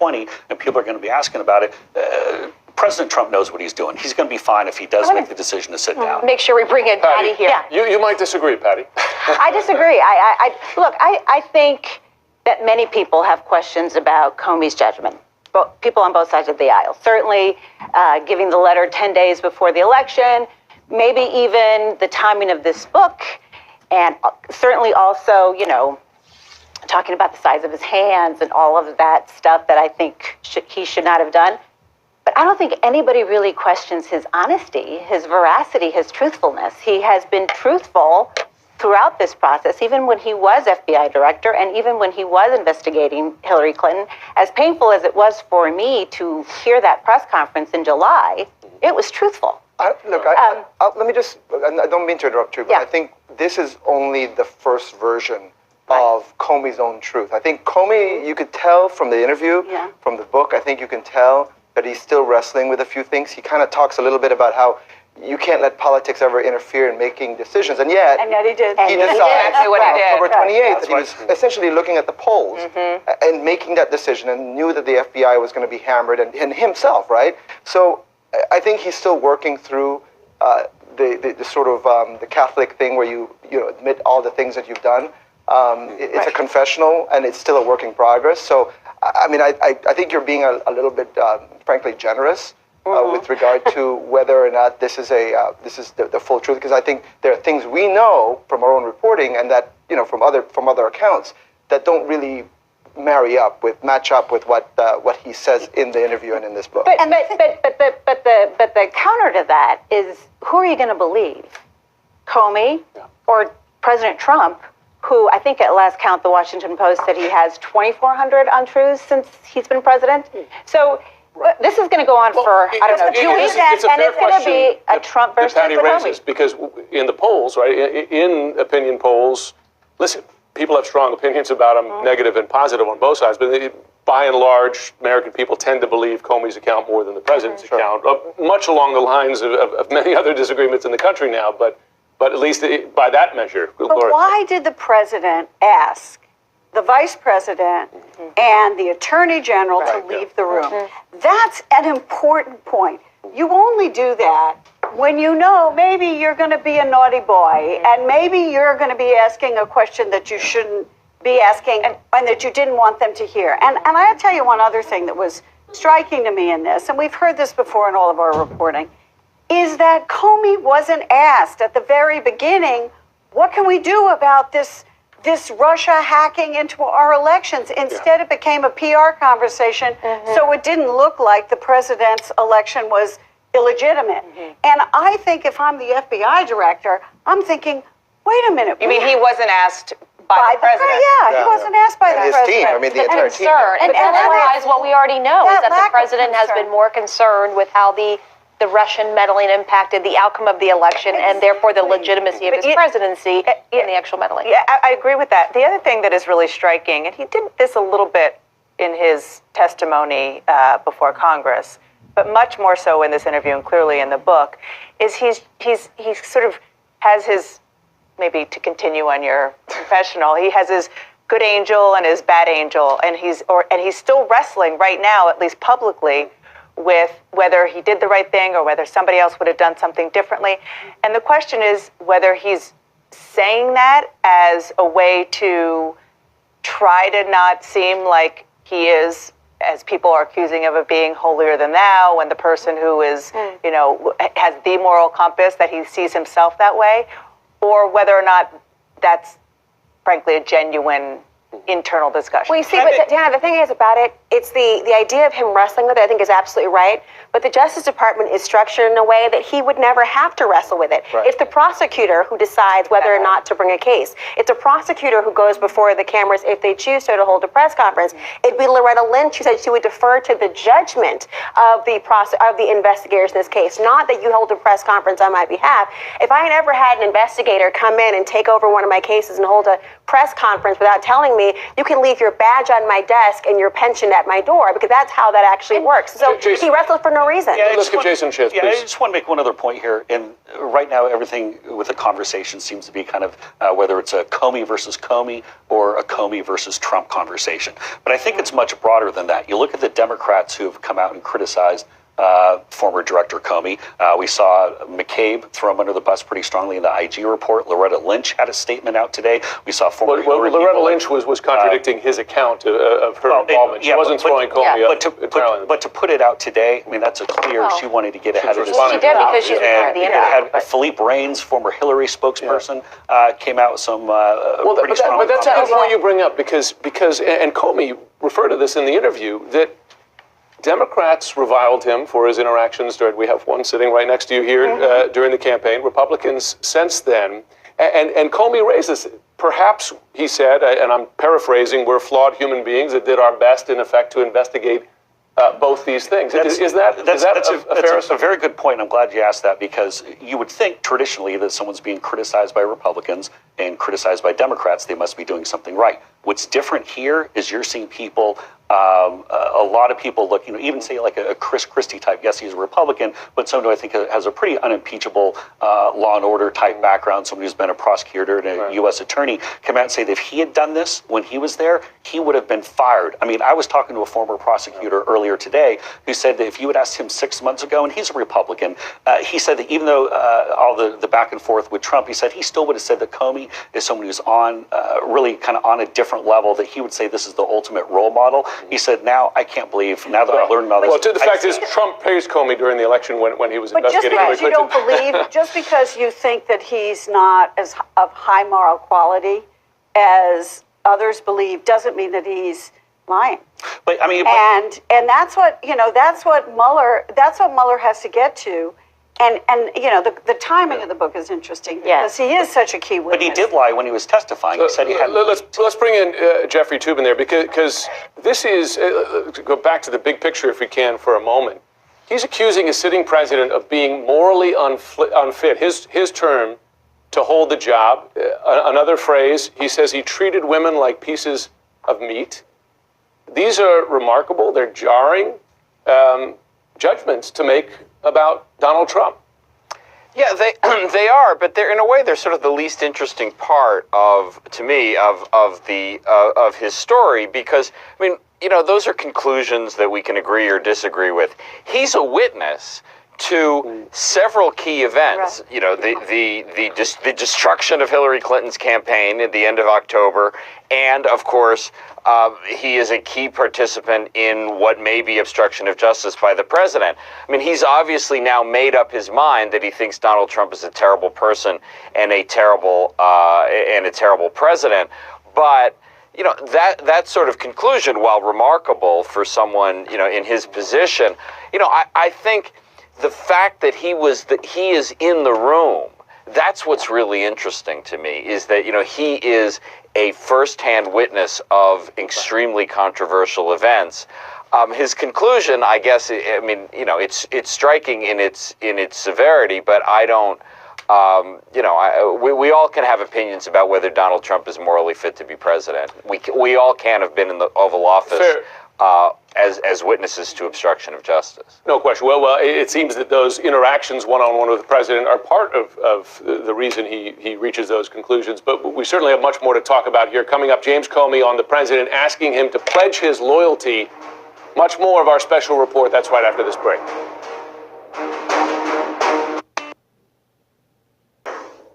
2020, and people are going to be asking about it. President Trump knows what he's doing. He's going to be fine if he does make the decision to sit down. Make sure we bring in Patty here. Yeah. You might disagree, Patty. I disagree. Look, I think that many people have questions about Comey's judgment. People on both sides of the aisle. Certainly giving the letter 10 days before the election, maybe even the timing of this book, and certainly also, talking about the size of his hands and all of that stuff that I think he should not have done. But I don't think anybody really questions his honesty, his veracity, his truthfulness. He has been truthful throughout this process, even when he was FBI director and even when he was investigating Hillary Clinton. As painful as it was for me to hear that press conference in July, it was truthful. Let me just, I don't mean to interrupt you, but I think this is only the first version of Comey's own truth. I think Comey, you could tell from the interview, from the book, I think you can tell that he's still wrestling with a few things. He kind of talks a little bit about how you can't let politics ever interfere in making decisions, and yet he did. He decided on October 28th that he was essentially looking at the polls and making that decision, and knew that the FBI was going to be hammered, and himself, right? So I think he's still working through the sort of the Catholic thing where you admit all the things that you've done. It's a confessional, and it's still a work in progress. So, I mean, I think you're being a little bit, frankly, generous with regard to whether or not this is the full truth. Because I think there are things we know from our own reporting, and that from other accounts, that don't really match up with what he says in the interview and in this book. But the counter to that is, who are you going to believe, Comey or President Trump? Who I think at last count, the Washington Post said he has 2,400 untruths since he's been president. So this is going to go on for, 2 weeks, and it's going to be a Trump versus Comey. Because in the polls, right, in opinion polls, listen, people have strong opinions about him, negative and positive on both sides, but by and large, American people tend to believe Comey's account more than the president's account, much along the lines of many other disagreements in the country now, but at least by that measure. But why did the president ask the vice president and the attorney general to leave the room? That's an important point. You only do that when you know maybe you're going to be a naughty boy and maybe you're going to be asking a question that you shouldn't be asking and that you didn't want them to hear. And I'll tell you one other thing that was striking to me in this, and we've heard this before in all of our reporting, is that Comey wasn't asked at the very beginning, what can we do about this Russia hacking into our elections? Instead, it became a PR conversation, so it didn't look like the president's election was illegitimate. And I think if I'm the FBI director, I'm thinking, wait a minute. You mean he wasn't asked by the president? He wasn't asked by the president. His team, I mean, the entire team. And that what we already know is that the president has been more concerned with how the Russian meddling impacted the outcome of the election and therefore the legitimacy of his presidency in the actual meddling. Yeah, I agree with that. The other thing that is really striking, and he did this a little bit in his testimony before Congress, but much more so in this interview and clearly in the book, is he sort of has his, maybe to continue on your confessional, he has his good angel and his bad angel, and he's still wrestling right now, at least publicly, with whether he did the right thing or whether somebody else would have done something differently. And the question is whether he's saying that as a way to try to not seem like he is, as people are accusing him of being holier than thou, when the person who is, has the moral compass, that he sees himself that way, or whether or not that's frankly a genuine internal discussion. Well, you see, but Diana, the thing is about it, it's the idea of him wrestling with it, I think, is absolutely right. But the Justice Department is structured in a way that he would never have to wrestle with it. Right. It's the prosecutor who decides whether or not to bring a case. It's a prosecutor who goes before the cameras if they choose to hold a press conference. It'd be Loretta Lynch who said she would defer to the judgment of the investigators in this case, not that you hold a press conference on my behalf. If I had ever had an investigator come in and take over one of my cases and hold a press conference without telling me me, you can leave your badge on my desk and your pension at my door, because that's how that actually works. So Jason, he wrestled for no reason. Yeah, let's give Jason a chance, Yeah, please. I just want to make one other point here. And right now, everything with the conversation seems to be kind of whether it's a Comey versus Comey or a Comey versus Trump conversation. But I think it's much broader than that. You look at the Democrats who have come out and criticized former Director Comey. We saw McCabe throw him under the bus pretty strongly in the IG report. Loretta Lynch had a statement out today. We saw former Hillary Loretta people Lynch was contradicting his account of her involvement. She wasn't throwing Comey up. But to put it out today, I mean, that's a clear, she wanted to get ahead of this. She did, because she's part of the interview. And Philippe Reigns, former Hillary spokesperson, came out with some pretty strong but that's a good comments. point you bring up, because and Comey referred to this in the interview, that Democrats reviled him for his interactions during, we have one sitting right next to you here, during the campaign. Republicans since then, and Comey raises, perhaps, he said, and I'm paraphrasing, we're flawed human beings that did our best, in effect, to investigate both these things. That's a very good point. I'm glad you asked that, because you would think traditionally that someone's being criticized by Republicans and criticized by Democrats, they must be doing something right. What's different here is you're seeing people, a lot of people look, even say like a Chris Christie type. Yes, he's a Republican, but someone who I think has a pretty unimpeachable law and order type background, somebody who's been a prosecutor and a U.S. attorney, come out and say that if he had done this when he was there, he would have been fired. I mean, I was talking to a former prosecutor earlier today who said that if you had asked him 6 months ago, and he's a Republican, he said that even though all the back and forth with Trump, he said he still would have said that Comey is someone who's on really kind of on a different level, that he would say this is the ultimate role model. He said, now I can't believe, now that I've learned all this. Well, the fact is, Trump praised Comey during the election when he was investigating Hillary Clinton. But just because you don't believe, just because you think that he's not as of high moral quality as others believe, doesn't mean that he's lying. But I mean, and that's what Mueller has to get to. And the timing of the book is interesting, because he is such a key witness. But he did lie when he was testifying. He said he had. Let's bring in Jeffrey Toobin there, because this is to go back to the big picture if we can for a moment. He's accusing a sitting president of being morally unfit. His term to hold the job. Another phrase, he says he treated women like pieces of meat. These are remarkable. They're jarring judgments to make about Donald Trump. Yeah, they are, but they're in a way they're sort of the least interesting part of his story, because I mean, those are conclusions that we can agree or disagree with. He's a witness to several key events. Right. The destruction of Hillary Clinton's campaign at the end of October, and of course, he is a key participant in what may be obstruction of justice by the president. I mean, he's obviously now made up his mind that he thinks Donald Trump is a terrible person and a terrible president. But that sort of conclusion, while remarkable for someone in his position, I think the fact that he is in the room, that's what's really interesting to me, is that he is a first-hand witness of extremely controversial events. His conclusion, I guess, I mean, it's striking in its severity, but I don't. We all can have opinions about whether Donald Trump is morally fit to be president. We all can have been in the Oval Office as witnesses to obstruction of justice. No question. Well, it seems that those interactions one-on-one with the president are part of the reason he reaches those conclusions. But we certainly have much more to talk about here. Coming up, James Comey on the president, asking him to pledge his loyalty. Much more of our special report. That's right after this break.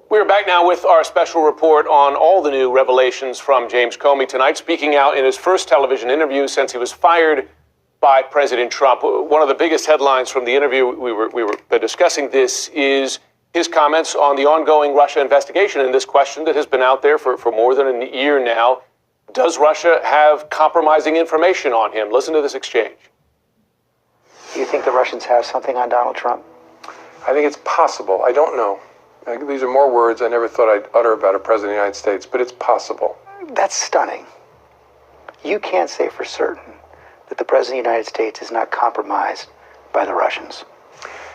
We're back now with our special report on all the new revelations from James Comey tonight, speaking out in his first television interview since he was fired by President Trump. One of the biggest headlines from the interview, we were discussing this, is his comments on the ongoing Russia investigation, and this question that has been out there for more than a year now. Does Russia have compromising information on him? Listen to this exchange. Do you think the Russians have something on Donald Trump? I think it's possible. I don't know. These are more words I never thought I'd utter about a president of the United States, but it's possible. That's stunning. You can't say for certain that the president of the United States is not compromised by the Russians.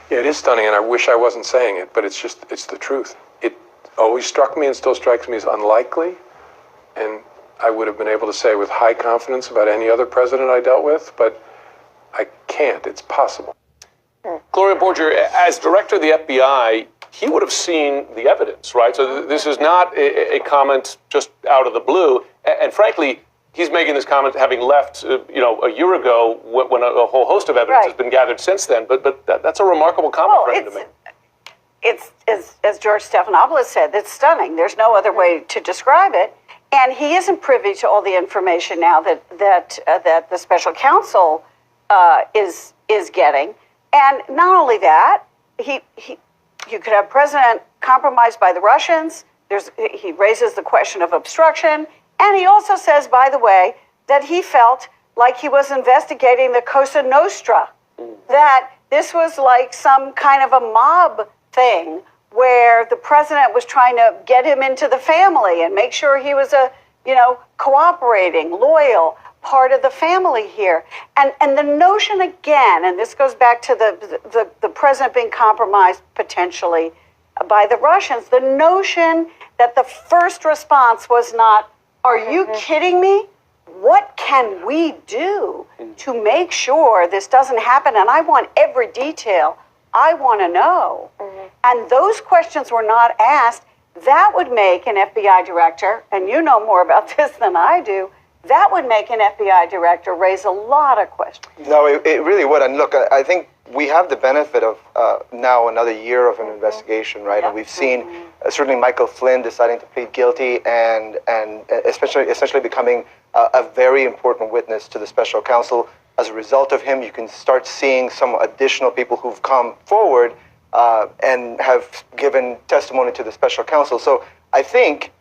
Yeah, it is stunning, and I wish I wasn't saying it, but it's the truth. It always struck me and still strikes me as unlikely, and I would have been able to say with high confidence about any other president I dealt with, but I can't. It's possible. Gloria Borger, as director of the FBI, he would have seen the evidence, right? So this is not a comment just out of the blue. And frankly, he's making this comment having left, a year ago when a whole host of evidence has been gathered since then. But that's a remarkable comment for him to make. It's as George Stephanopoulos said, it's stunning. There's no other way to describe it. And he isn't privy to all the information now that the special counsel is getting. And not only that, you could have president compromised by the Russians. He raises the question of obstruction. And he also says, by the way, that he felt like he was investigating the Cosa Nostra, that this was like some kind of a mob thing where the president was trying to get him into the family and make sure he was a, cooperating, loyal part of the family here. And the notion again, and this goes back to the president being compromised potentially by the Russians, the notion that the first response was not, are you kidding me? What can we do to make sure this doesn't happen? And I want every detail. I want to know. And those questions were not asked. That would make an FBI director, and you know more about this than I do, that would make an FBI director raise a lot of questions. No, it really would. And look, I think we have the benefit of now another year of an investigation, right? And we've seen certainly Michael Flynn deciding to plead guilty and essentially becoming a very important witness to the special counsel. As a result of him, you can start seeing some additional people who've come forward and have given testimony to the special counsel. So I think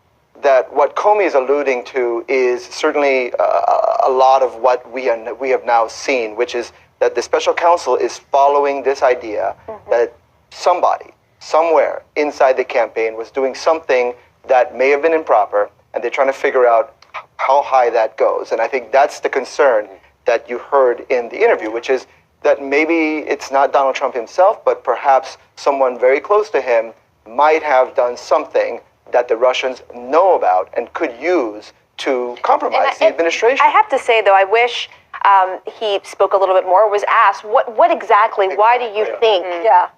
that what Comey is alluding to is certainly a lot of what we have now seen, which is that the special counsel is following this idea that somebody, somewhere inside the campaign was doing something that may have been improper, and they're trying to figure out how high that goes. And I think that's the concern that you heard in the interview, which is that maybe it's not Donald Trump himself, but perhaps someone very close to him might have done something that the Russians know about and could use to compromise the administration. I have to say, though, I wish he spoke a little bit more, was asked, what exactly, why do you think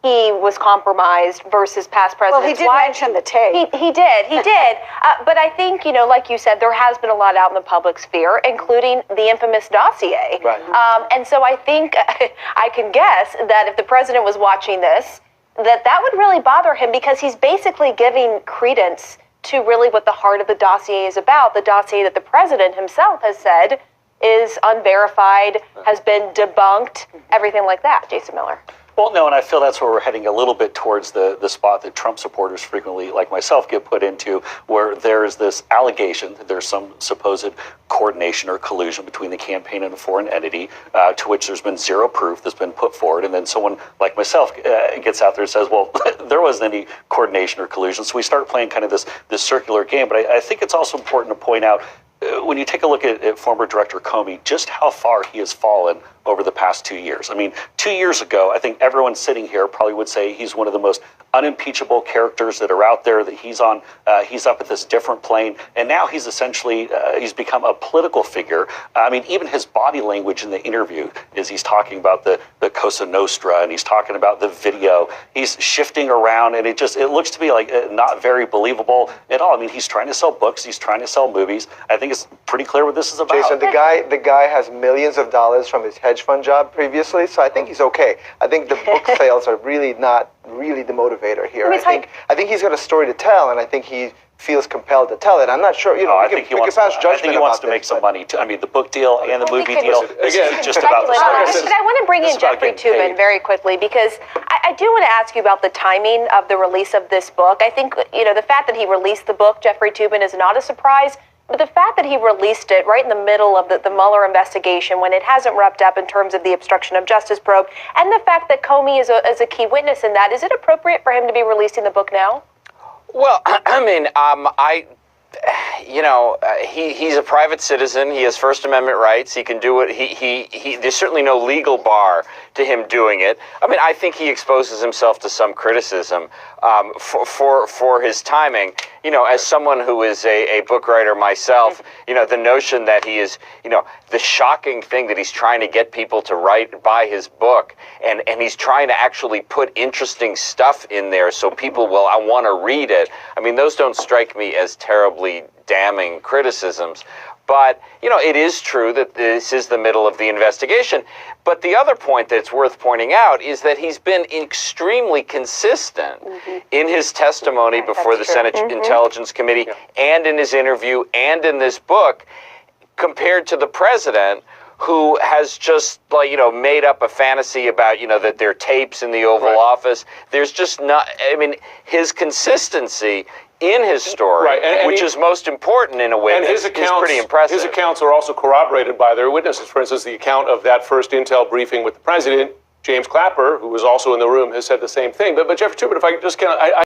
he was compromised versus past presidents? Well, he did mention the tape. He did. But I think, like you said, there has been a lot out in the public sphere, including the infamous dossier. Right. And so I think I can guess that if the president was watching this, that would really bother him, because he's basically giving credence to really what the heart of the dossier is about, the dossier that the president himself has said is unverified, has been debunked, everything like that. Jason Miller. Well, no, and I feel that's where we're heading a little bit towards the spot that Trump supporters frequently, like myself, get put into, where there's this allegation that there's some supposed coordination or collusion between the campaign and a foreign entity, to which there's been zero proof that's been put forward. And then someone like myself gets out there and says, well, there wasn't any coordination or collusion. So we start playing kind of this circular game. But I think it's also important to point out, when you take a look at former Director Comey, just how far he has fallen over the past 2 years. I mean, 2 years ago, I think everyone sitting here probably would say he's one of the most unimpeachable characters that are out there, that he's up at this different plane. And now he's essentially, he's become a political figure. I mean, even his body language in the interview is he's talking about the Cosa Nostra, and he's talking about the video. He's shifting around, and it looks to me like not very believable at all. I mean, he's trying to sell books, he's trying to sell movies. I think it's pretty clear what this is about. Jason, the guy has millions of dollars from his hedge fund job previously, so I think he's okay. I think the book sales are really not really the motivator here. I think he's got a story to tell, and I think he feels compelled to tell it. I'm not sure, I think he wants to make some money too. I mean, the book deal and the movie deal is just about the story. But I want to bring in Jeffrey Toobin very quickly, because I do want to ask you about the timing of the release of this book. I think, the fact that he released the book, Jeffrey Toobin, is not a surprise. But the fact that he released it right in the middle of the Mueller investigation, when it hasn't wrapped up in terms of the obstruction of justice probe, and the fact that Comey is a key witness in that, is it appropriate for him to be releasing the book now? Well, I mean, he's a private citizen. He has First Amendment rights. He can do it. There's certainly no legal bar to him doing it. I mean, I think he exposes himself to some criticism for his timing. As someone who is a book writer myself, the notion that he is, the shocking thing that he's trying to get people to buy his book, and he's trying to actually put interesting stuff in there so people will want to read it. I mean, those don't strike me as terribly damning criticisms. But, it is true that this is the middle of the investigation. But the other point that's worth pointing out is that he's been extremely consistent in his testimony before the Senate Intelligence Committee and in his interview and in this book compared to the president, who has just made up a fantasy about, that there are tapes in the Oval Office. There's just not, his consistency in his story, which is most important in a way, is pretty impressive. His accounts are also corroborated by their witnesses. For instance, the account of that first intel briefing with the president, James Clapper, who was also in the room, has said the same thing. But Jeffrey Tubin, if I just can,